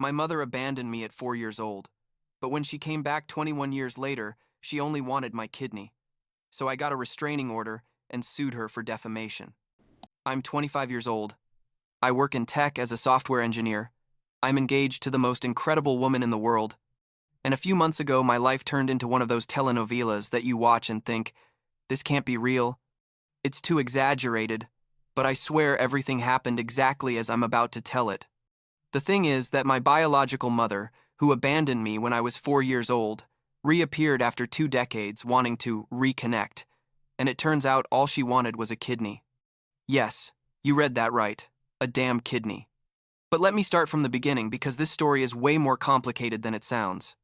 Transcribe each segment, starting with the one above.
My mother abandoned me at 4 years old, but when she came back 21 years later, she only wanted my kidney. So I got a restraining order and sued her for defamation. I'm 25 years old. I work in tech as a software engineer. I'm engaged to the most incredible woman in the world. And a few months ago, my life turned into one of those telenovelas that you watch and think, this can't be real. It's too exaggerated. But I swear everything happened exactly as I'm about to tell it. The thing is that my biological mother, who abandoned me when I was 4 years old, reappeared after 2 decades wanting to reconnect, and it turns out all she wanted was a kidney. Yes, you read that right, a damn kidney. But let me start from the beginning because this story is way more complicated than it sounds.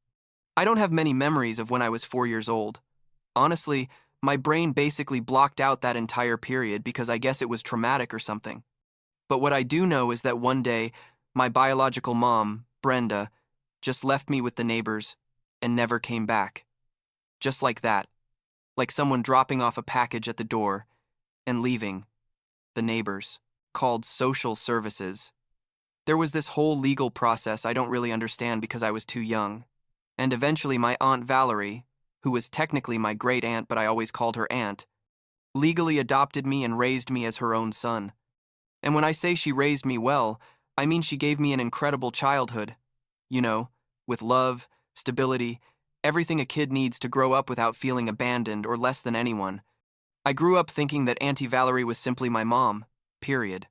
I don't have many memories of when I was 4 years old. Honestly, my brain basically blocked out that entire period because I guess it was traumatic or something. But what I do know is that one day, my biological mom, Brenda, just left me with the neighbors and never came back. Just like that. Like someone dropping off a package at the door and leaving. The neighbors, called social services. There was this whole legal process I don't really understand because I was too young. And eventually my Aunt Valerie, who was technically my great aunt but I always called her aunt, legally adopted me and raised me as her own son. And when I say she raised me well, I mean she gave me an incredible childhood. You know, with love, stability, everything a kid needs to grow up without feeling abandoned or less than anyone. I grew up thinking that Auntie Valerie was simply my mom, period.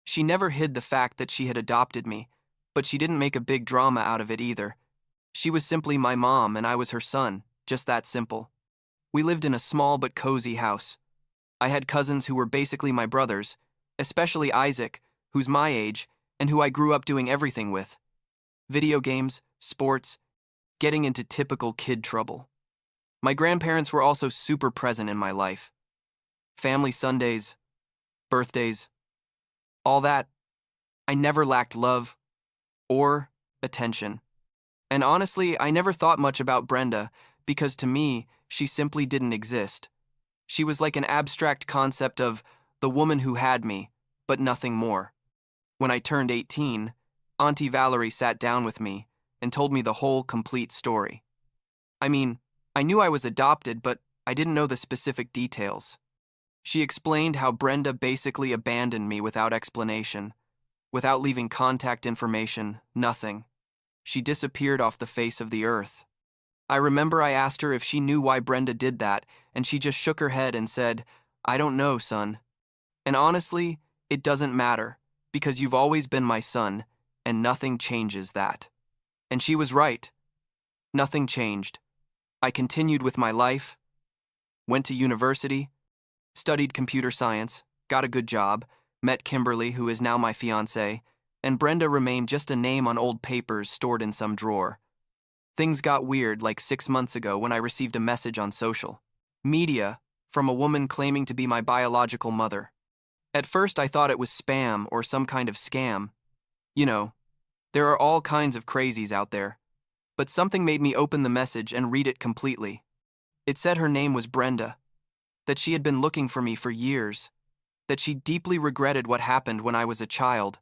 She never hid the fact that she had adopted me, but she didn't make a big drama out of it either. She was simply my mom and I was her son, just that simple. We lived in a small but cozy house. I had cousins who were basically my brothers, especially Isaac, who's my age, and who I grew up doing everything with. Video games, sports, getting into typical kid trouble. My grandparents were also super present in my life. Family Sundays, birthdays, all that. I never lacked love or attention. And honestly, I never thought much about Brenda because to me, she simply didn't exist. She was like an abstract concept of the woman who had me, but nothing more. When I turned 18, Auntie Valerie sat down with me and told me the whole complete story. I mean, I knew I was adopted, but I didn't know the specific details. She explained how Brenda basically abandoned me without explanation, without leaving contact information, nothing. She disappeared off the face of the earth. I remember I asked her if she knew why Brenda did that, and she just shook her head and said, "I don't know, son." And honestly, it doesn't matter, because you've always been my son, and nothing changes that. And she was right. Nothing changed. I continued with my life, went to university, studied computer science, got a good job, met Kimberly, who is now my fiancée, and Brenda remained just a name on old papers stored in some drawer. Things got weird like 6 months ago when I received a message on social media from a woman claiming to be my biological mother. At first I thought it was spam or some kind of scam. You know, there are all kinds of crazies out there. But something made me open the message and read it completely. It said her name was Brenda, that she had been looking for me for years, that she deeply regretted what happened when I was a child,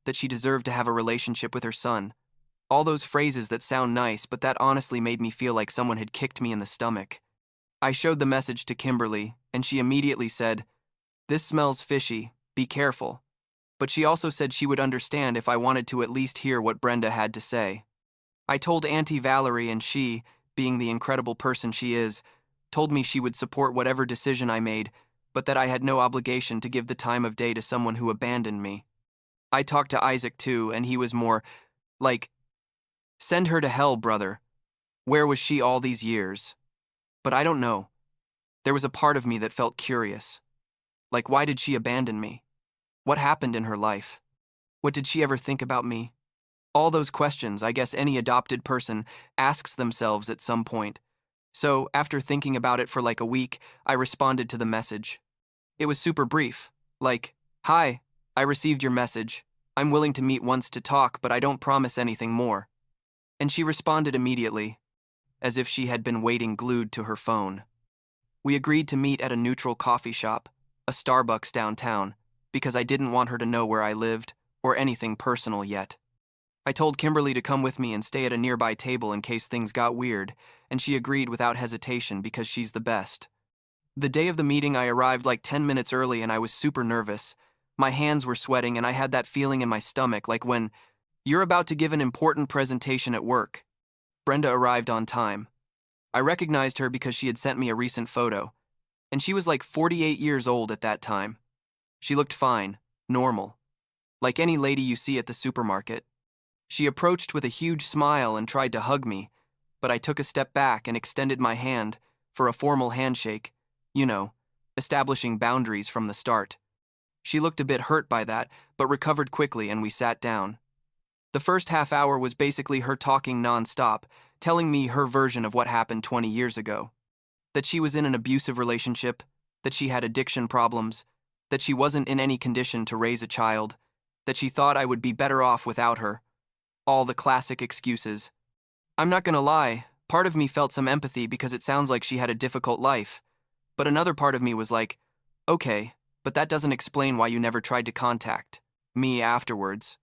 that she deserved to have a relationship with her son. All those phrases that sound nice, but that honestly made me feel like someone had kicked me in the stomach. I showed the message to Kimberly, and she immediately said, "This smells fishy, be careful." But she also said she would understand if I wanted to at least hear what Brenda had to say. I told Auntie Valerie, and she, being the incredible person she is, told me she would support whatever decision I made, but that I had no obligation to give the time of day to someone who abandoned me. I talked to Isaac too, and he was more like, "Send her to hell, brother. Where was she all these years?" But I don't know. There was a part of me that felt curious. Like, why did she abandon me? What happened in her life? What did she ever think about me? All those questions I guess any adopted person asks themselves at some point. So, after thinking about it for like a week, I responded to the message. It was super brief, like, "Hi, I received your message. I'm willing to meet once to talk, but I don't promise anything more." And she responded immediately, as if she had been waiting glued to her phone. We agreed to meet at a neutral coffee shop, a Starbucks downtown, because I didn't want her to know where I lived or anything personal yet. I told Kimberly to come with me and stay at a nearby table in case things got weird, and she agreed without hesitation because she's the best. The day of the meeting, I arrived like 10 minutes early and I was super nervous. My hands were sweating and I had that feeling in my stomach like when you're about to give an important presentation at work. Brenda arrived on time. I recognized her because she had sent me a recent photo, and she was like 48 years old at that time. She looked fine, normal, like any lady you see at the supermarket. She approached with a huge smile and tried to hug me, but I took a step back and extended my hand for a formal handshake, establishing boundaries from the start. She looked a bit hurt by that, but recovered quickly and we sat down. The first half hour was basically her talking nonstop, telling me her version of what happened 20 years ago. That she was in an abusive relationship, that she had addiction problems, that she wasn't in any condition to raise a child, that she thought I would be better off without her. All the classic excuses. I'm not gonna lie, part of me felt some empathy because it sounds like she had a difficult life. But another part of me was like, okay, but that doesn't explain why you never tried to contact me afterwards.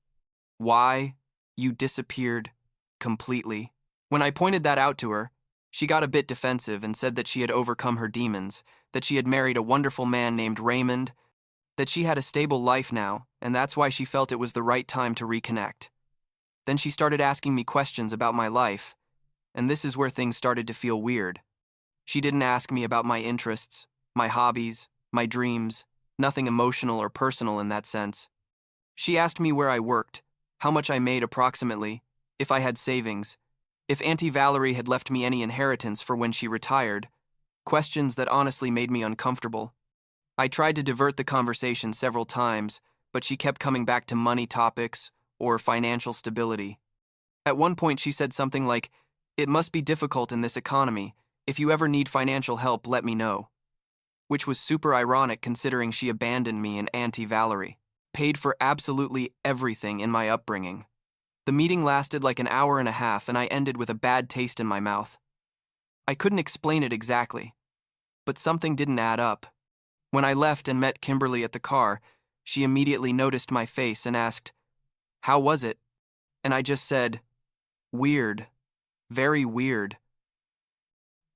Why you disappeared completely. When I pointed that out to her, she got a bit defensive and said that she had overcome her demons, that she had married a wonderful man named Raymond, that she had a stable life now, and that's why she felt it was the right time to reconnect. Then she started asking me questions about my life, and this is where things started to feel weird. She didn't ask me about my interests, my hobbies, my dreams, nothing emotional or personal in that sense. She asked me where I worked, how much I made approximately, if I had savings, if Auntie Valerie had left me any inheritance for when she retired, questions that honestly made me uncomfortable. I tried to divert the conversation several times, but she kept coming back to money topics or financial stability. At one point she said something like, "It must be difficult in this economy. If you ever need financial help, let me know." Which was super ironic considering she abandoned me and Auntie Valerie, paid for absolutely everything in my upbringing. The meeting lasted like an hour and a half and I ended with a bad taste in my mouth. I couldn't explain it exactly, but something didn't add up. When I left and met Kimberly at the car, she immediately noticed my face and asked, "How was it?" And I just said, "Weird. Very weird."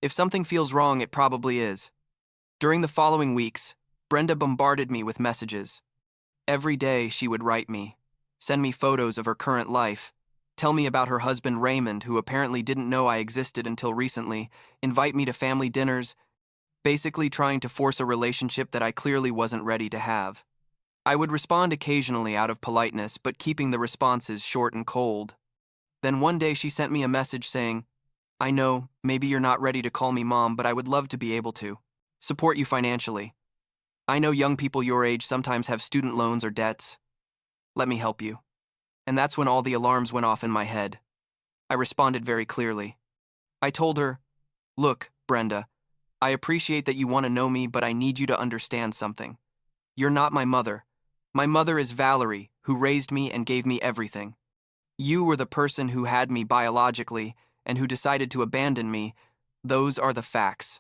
If something feels wrong, it probably is. During the following weeks, Brenda bombarded me with messages. Every day she would write me, send me photos of her current life, tell me about her husband Raymond, who apparently didn't know I existed until recently, invite me to family dinners, basically trying to force a relationship that I clearly wasn't ready to have. I would respond occasionally out of politeness, but keeping the responses short and cold. Then one day she sent me a message saying, "I know, maybe you're not ready to call me mom, but I would love to be able to support you financially. I know young people your age sometimes have student loans or debts. Let me help you." And that's when all the alarms went off in my head. I responded very clearly. I told her, "Look, Brenda, I appreciate that you want to know me, but I need you to understand something. You're not my mother. My mother is Valerie, who raised me and gave me everything. You were the person who had me biologically and who decided to abandon me. Those are the facts.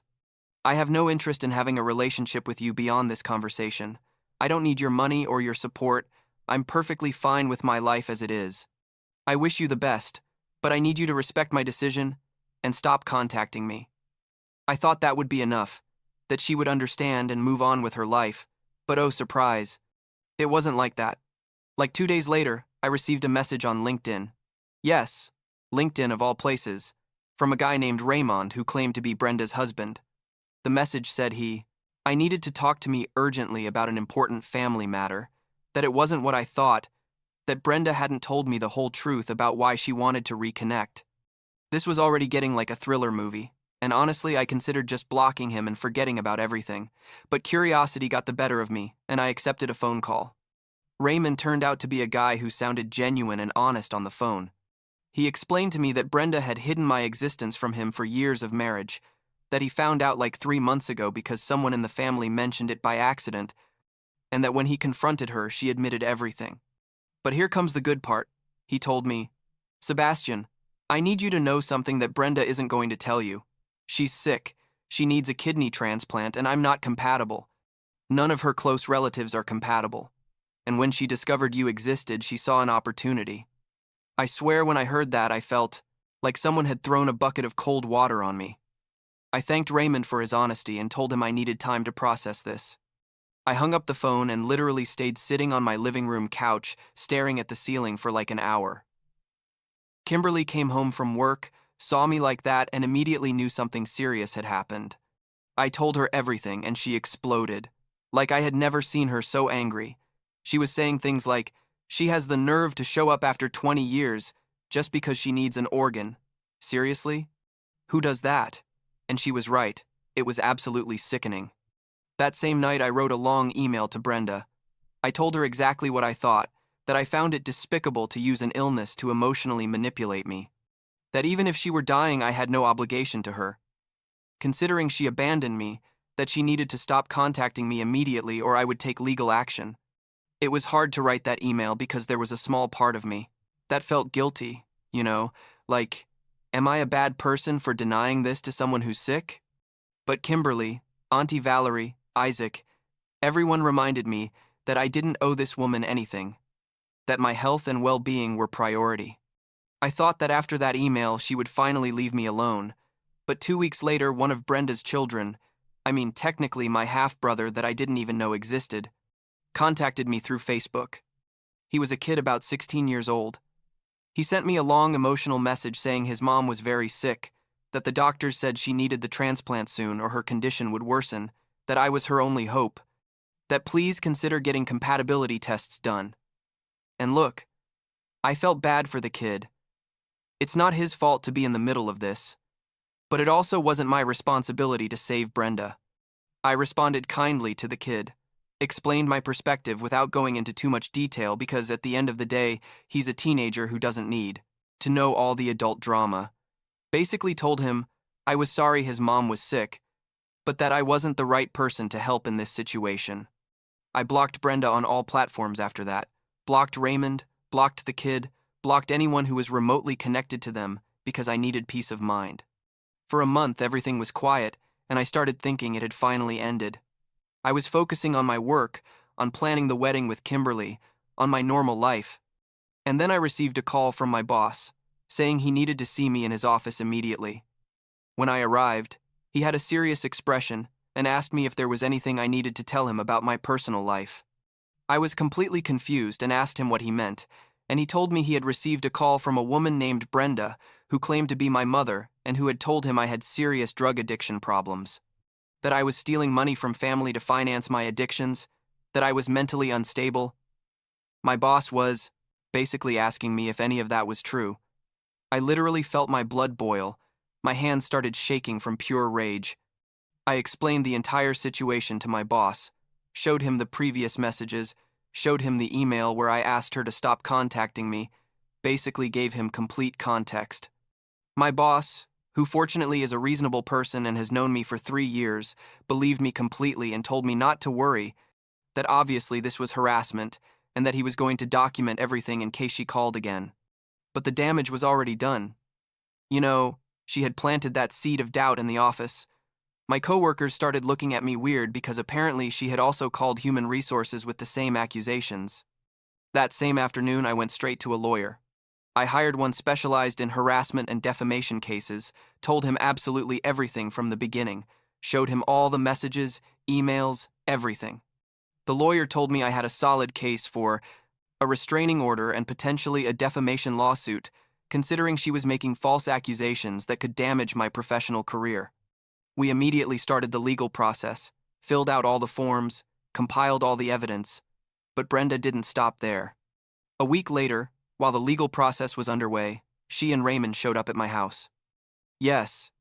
I have no interest in having a relationship with you beyond this conversation. I don't need your money or your support. I'm perfectly fine with my life as it is. I wish you the best, but I need you to respect my decision and stop contacting me." I thought that would be enough, that she would understand and move on with her life, but oh surprise, it wasn't like that. Like 2 days later, I received a message on LinkedIn. Yes, LinkedIn of all places, from a guy named Raymond who claimed to be Brenda's husband. The message said I needed to talk to me urgently about an important family matter, that it wasn't what I thought, that Brenda hadn't told me the whole truth about why she wanted to reconnect. This was already getting like a thriller movie, and honestly I considered just blocking him and forgetting about everything, but curiosity got the better of me, and I accepted a phone call. Raymond turned out to be a guy who sounded genuine and honest on the phone. He explained to me that Brenda had hidden my existence from him for years of marriage, that he found out like 3 months ago because someone in the family mentioned it by accident, and that when he confronted her, she admitted everything. But here comes the good part. He told me, "Sebastian, I need you to know something that Brenda isn't going to tell you. She's sick, she needs a kidney transplant, and I'm not compatible. None of her close relatives are compatible. And when she discovered you existed, she saw an opportunity. I swear when I heard that, I felt like someone had thrown a bucket of cold water on me. I thanked Raymond for his honesty and told him I needed time to process this. I hung up the phone and literally stayed sitting on my living room couch, staring at the ceiling for like an hour. Kimberly came home from work, saw me like that, and immediately knew something serious had happened. I told her everything, and she exploded. Like I had never seen her so angry. She was saying things like, she has the nerve to show up after 20 years just because she needs an organ. Seriously? Who does that? And she was right. It was absolutely sickening. That same night, I wrote a long email to Brenda. I told her exactly what I thought, that I found it despicable to use an illness to emotionally manipulate me. That even if she were dying, I had no obligation to her. Considering she abandoned me, that she needed to stop contacting me immediately or I would take legal action. It was hard to write that email because there was a small part of me that felt guilty, like, am I a bad person for denying this to someone who's sick? But Kimberly, Auntie Valerie, Isaac, everyone reminded me that I didn't owe this woman anything, that my health and well-being were priority. I thought that after that email she would finally leave me alone, but 2 weeks later one of Brenda's children, technically my half-brother that I didn't even know existed, contacted me through Facebook. He was a kid about 16 years old. He sent me a long emotional message saying his mom was very sick, that the doctors said she needed the transplant soon or her condition would worsen, that I was her only hope, that please consider getting compatibility tests done. And look, I felt bad for the kid. It's not his fault to be in the middle of this, but it also wasn't my responsibility to save Brenda. I responded kindly to the kid, explained my perspective without going into too much detail because at the end of the day, he's a teenager who doesn't need to know all the adult drama. Basically told him I was sorry his mom was sick, but that I wasn't the right person to help in this situation. I blocked Brenda on all platforms after that, blocked Raymond, blocked the kid, blocked anyone who was remotely connected to them because I needed peace of mind. For a month, everything was quiet, and I started thinking it had finally ended. I was focusing on my work, on planning the wedding with Kimberly, on my normal life. And then I received a call from my boss, saying he needed to see me in his office immediately. When I arrived, he had a serious expression and asked me if there was anything I needed to tell him about my personal life. I was completely confused and asked him what he meant, and he told me he had received a call from a woman named Brenda who claimed to be my mother and who had told him I had serious drug addiction problems, that I was stealing money from family to finance my addictions, that I was mentally unstable. My boss was basically asking me if any of that was true. I literally felt my blood boil. My hands started shaking from pure rage. I explained the entire situation to my boss, showed him the previous messages, showed him the email where I asked her to stop contacting me, basically gave him complete context. My boss, who fortunately is a reasonable person and has known me for 3 years, believed me completely and told me not to worry, that obviously this was harassment and that he was going to document everything in case she called again. But the damage was already done. She had planted that seed of doubt in the office. My coworkers started looking at me weird because apparently she had also called human resources with the same accusations. That same afternoon, I went straight to a lawyer. I hired one specialized in harassment and defamation cases, told him absolutely everything from the beginning, showed him all the messages, emails, everything. The lawyer told me I had a solid case for a restraining order and potentially a defamation lawsuit, considering she was making false accusations that could damage my professional career. We immediately started the legal process, filled out all the forms, compiled all the evidence, but Brenda didn't stop there. A week later, while the legal process was underway, she and Raymond showed up at my house. Yes,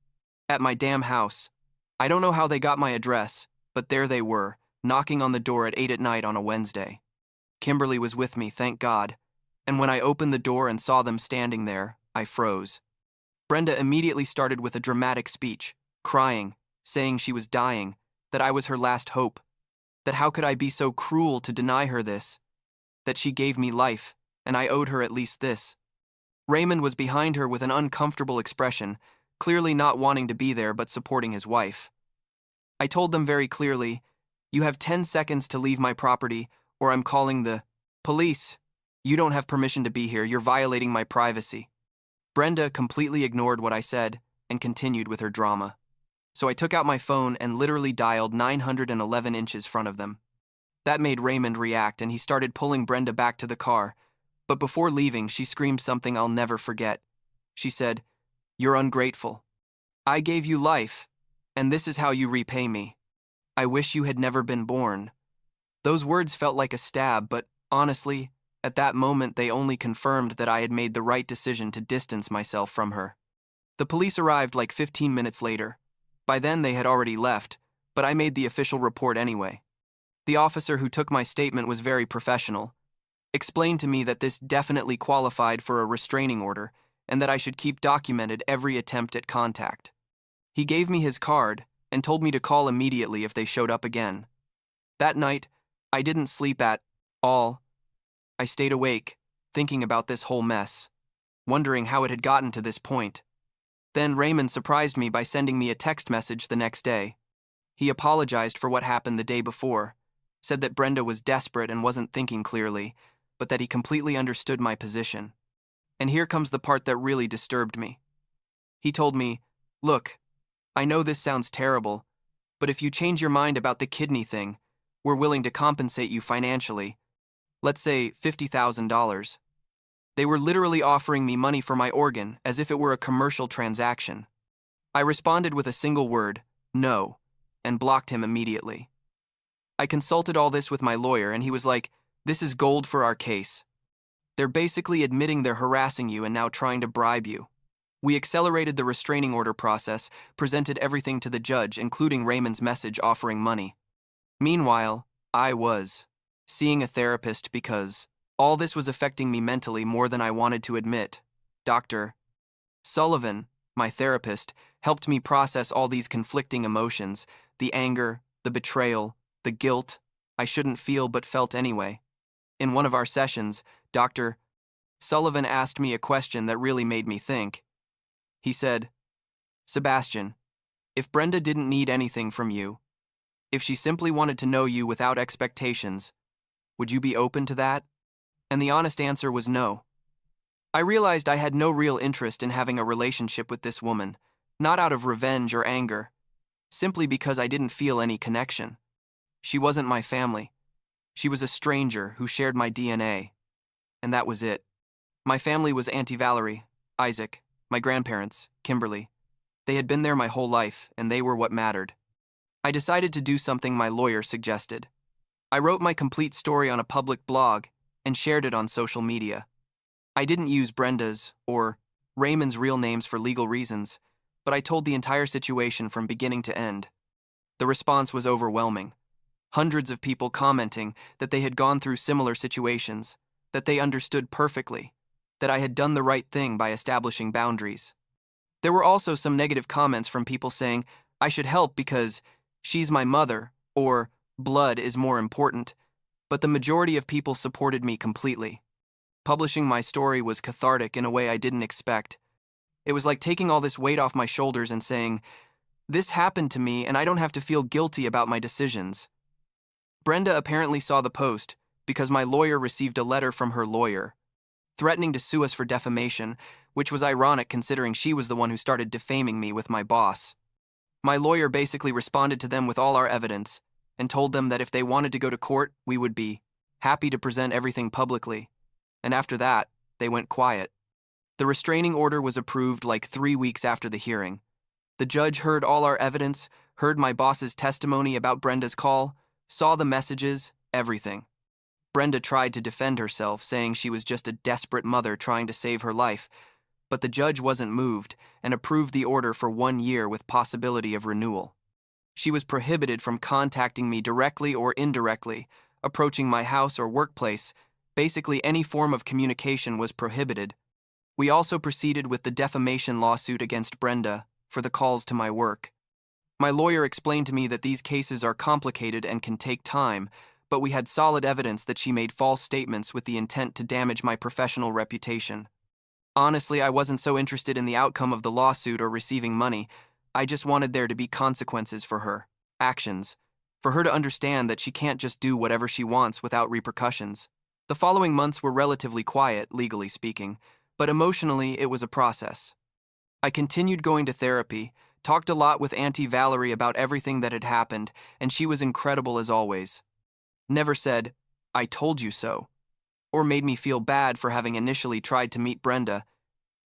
at my damn house. I don't know how they got my address, but there they were, knocking on the door at 8 at night on a Wednesday. Kimberly was with me, thank God, and when I opened the door and saw them standing there, I froze. Brenda immediately started with a dramatic speech, crying, saying she was dying, that I was her last hope, that how could I be so cruel to deny her this, that she gave me life, and I owed her at least this. Raymond was behind her with an uncomfortable expression, clearly not wanting to be there but supporting his wife. I told them very clearly, you have 10 seconds to leave my property or I'm calling the police. You don't have permission to be here. You're violating my privacy. Brenda completely ignored what I said and continued with her drama. So I took out my phone and literally dialed 911 inches front of them. That made Raymond react, and he started pulling Brenda back to the car. But before leaving, she screamed something I'll never forget. She said, "You're ungrateful. I gave you life, and this is how you repay me. I wish you had never been born." Those words felt like a stab, but honestly, at that moment they only confirmed that I had made the right decision to distance myself from her. The police arrived like 15 minutes later. By then they had already left, but I made the official report anyway. The officer who took my statement was very professional, explained to me that this definitely qualified for a restraining order and that I should keep documented every attempt at contact. He gave me his card and told me to call immediately if they showed up again. That night, I didn't sleep at all. I stayed awake, thinking about this whole mess, wondering how it had gotten to this point. Then Raymond surprised me by sending me a text message the next day. He apologized for what happened the day before, said that Brenda was desperate and wasn't thinking clearly, but that he completely understood my position. And here comes the part that really disturbed me. He told me, "Look, I know this sounds terrible, but if you change your mind about the kidney thing, we're willing to compensate you financially. Let's say $50,000. They were literally offering me money for my organ as if it were a commercial transaction. I responded with a single word, "No," and blocked him immediately. I consulted all this with my lawyer, and he was like, "This is gold for our case. They're basically admitting they're harassing you and now trying to bribe you." We accelerated the restraining order process, presented everything to the judge, including Raymond's message offering money. Meanwhile, I was seeing a therapist because all this was affecting me mentally more than I wanted to admit. Dr. Sullivan, my therapist, helped me process all these conflicting emotions, the anger, the betrayal, the guilt I shouldn't feel but felt anyway. In one of our sessions, Dr. Sullivan asked me a question that really made me think. He said, "Sebastian, if Brenda didn't need anything from you, if she simply wanted to know you without expectations, would you be open to that?" And the honest answer was no. I realized I had no real interest in having a relationship with this woman, not out of revenge or anger, simply because I didn't feel any connection. She wasn't my family. She was a stranger who shared my DNA, and that was it. My family was Auntie Valerie, Isaac, my grandparents, Kimberly. They had been there my whole life, and they were what mattered. I decided to do something my lawyer suggested. I wrote my complete story on a public blog and shared it on social media. I didn't use Brenda's or Raymond's real names for legal reasons, but I told the entire situation from beginning to end. The response was overwhelming. Hundreds of people commenting that they had gone through similar situations, that they understood perfectly, that I had done the right thing by establishing boundaries. There were also some negative comments from people saying I should help because she's my mother or blood is more important, but the majority of people supported me completely. Publishing my story was cathartic in a way I didn't expect. It was like taking all this weight off my shoulders and saying, "This happened to me and I don't have to feel guilty about my decisions." Brenda apparently saw the post because my lawyer received a letter from her lawyer, threatening to sue us for defamation, which was ironic considering she was the one who started defaming me with my boss. My lawyer basically responded to them with all our evidence and told them that if they wanted to go to court, we would be happy to present everything publicly. And after that, they went quiet. The restraining order was approved like 3 weeks after the hearing. The judge heard all our evidence, heard my boss's testimony about Brenda's call, saw the messages, everything. Brenda tried to defend herself, saying she was just a desperate mother trying to save her life, but the judge wasn't moved and approved the order for 1 year with possibility of renewal. She was prohibited from contacting me directly or indirectly, approaching my house or workplace. Basically, any form of communication was prohibited. We also proceeded with the defamation lawsuit against Brenda for the calls to my work. My lawyer explained to me that these cases are complicated and can take time, but we had solid evidence that she made false statements with the intent to damage my professional reputation. Honestly, I wasn't so interested in the outcome of the lawsuit or receiving money. I just wanted there to be consequences for her actions, for her to understand that she can't just do whatever she wants without repercussions. The following months were relatively quiet, legally speaking, but emotionally it was a process. I continued going to therapy, talked a lot with Auntie Valerie about everything that had happened, and she was incredible as always. Never said, "I told you so," or made me feel bad for having initially tried to meet Brenda.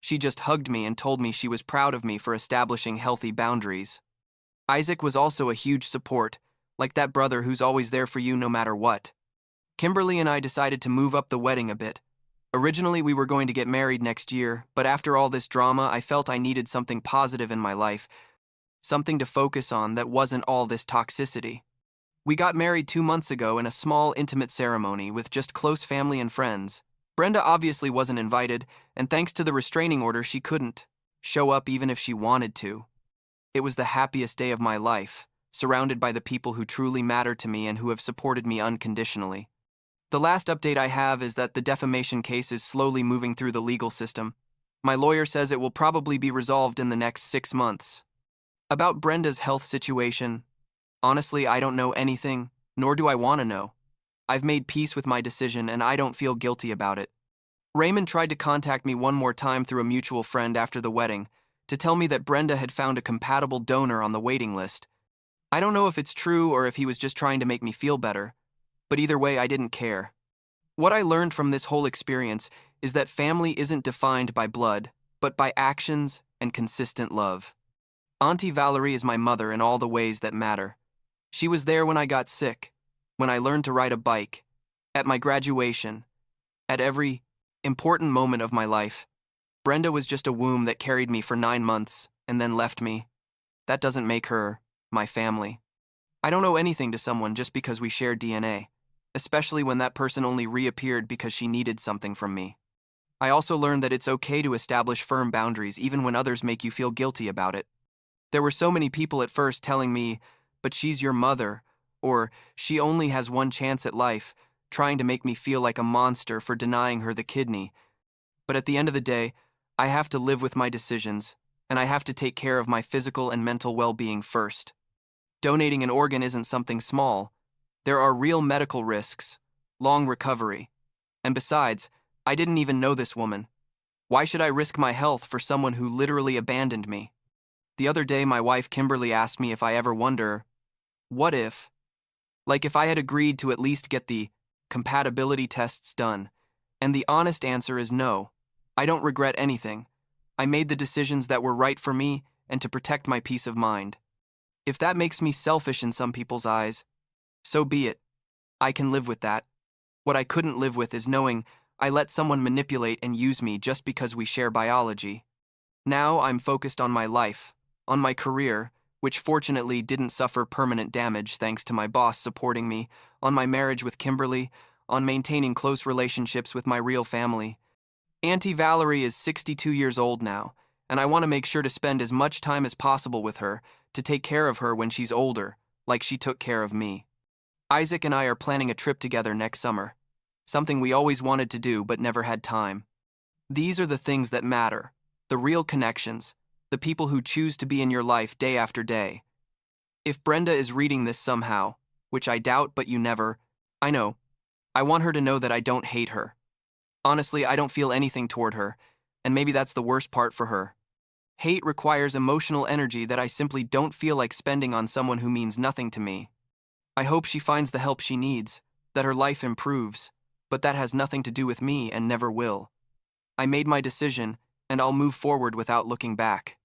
She just hugged me and told me she was proud of me for establishing healthy boundaries. Isaac was also a huge support, like that brother who's always there for you no matter what. Kimberly and I decided to move up the wedding a bit. Originally, we were going to get married next year, but after all this drama, I felt I needed something positive in my life, something to focus on that wasn't all this toxicity. We got married 2 months ago in a small, intimate ceremony with just close family and friends. Brenda obviously wasn't invited, and thanks to the restraining order, she couldn't show up even if she wanted to. It was the happiest day of my life, surrounded by the people who truly matter to me and who have supported me unconditionally. The last update I have is that the defamation case is slowly moving through the legal system. My lawyer says it will probably be resolved in the next 6 months. About Brenda's health situation, honestly, I don't know anything, nor do I want to know. I've made peace with my decision and I don't feel guilty about it. Raymond tried to contact me one more time through a mutual friend after the wedding to tell me that Brenda had found a compatible donor on the waiting list. I don't know if it's true or if he was just trying to make me feel better, but either way, I didn't care. What I learned from this whole experience is that family isn't defined by blood, but by actions and consistent love. Auntie Valerie is my mother in all the ways that matter. She was there when I got sick, when I learned to ride a bike, at my graduation, at every important moment of my life. Brenda was just a womb that carried me for 9 months and then left me. That doesn't make her my family. I don't owe anything to someone just because we share DNA, especially when that person only reappeared because she needed something from me. I also learned that it's okay to establish firm boundaries even when others make you feel guilty about it. There were so many people at first telling me, "But she's your mother," or "She only has one chance at life," trying to make me feel like a monster for denying her the kidney. But at the end of the day, I have to live with my decisions, and I have to take care of my physical and mental well-being first. Donating an organ isn't something small. There are real medical risks, long recovery. And besides, I didn't even know this woman. Why should I risk my health for someone who literally abandoned me? The other day, my wife Kimberly asked me if I ever wonder, what if? Like if I had agreed to at least get the compatibility tests done. And the honest answer is no. I don't regret anything. I made the decisions that were right for me and to protect my peace of mind. If that makes me selfish in some people's eyes, so be it. I can live with that. What I couldn't live with is knowing I let someone manipulate and use me just because we share biology. Now I'm focused on my life, on my career, which fortunately didn't suffer permanent damage thanks to my boss supporting me, on my marriage with Kimberly, on maintaining close relationships with my real family. Auntie Valerie is 62 years old now, and I want to make sure to spend as much time as possible with her to take care of her when she's older, like she took care of me. Isaac and I are planning a trip together next summer, something we always wanted to do but never had time. These are the things that matter, the real connections, the people who choose to be in your life day after day. If Brenda is reading this somehow, which I doubt but you never, I know, I want her to know that I don't hate her. Honestly, I don't feel anything toward her, and maybe that's the worst part for her. Hate requires emotional energy that I simply don't feel like spending on someone who means nothing to me. I hope she finds the help she needs, that her life improves, but that has nothing to do with me and never will. I made my decision, and I'll move forward without looking back.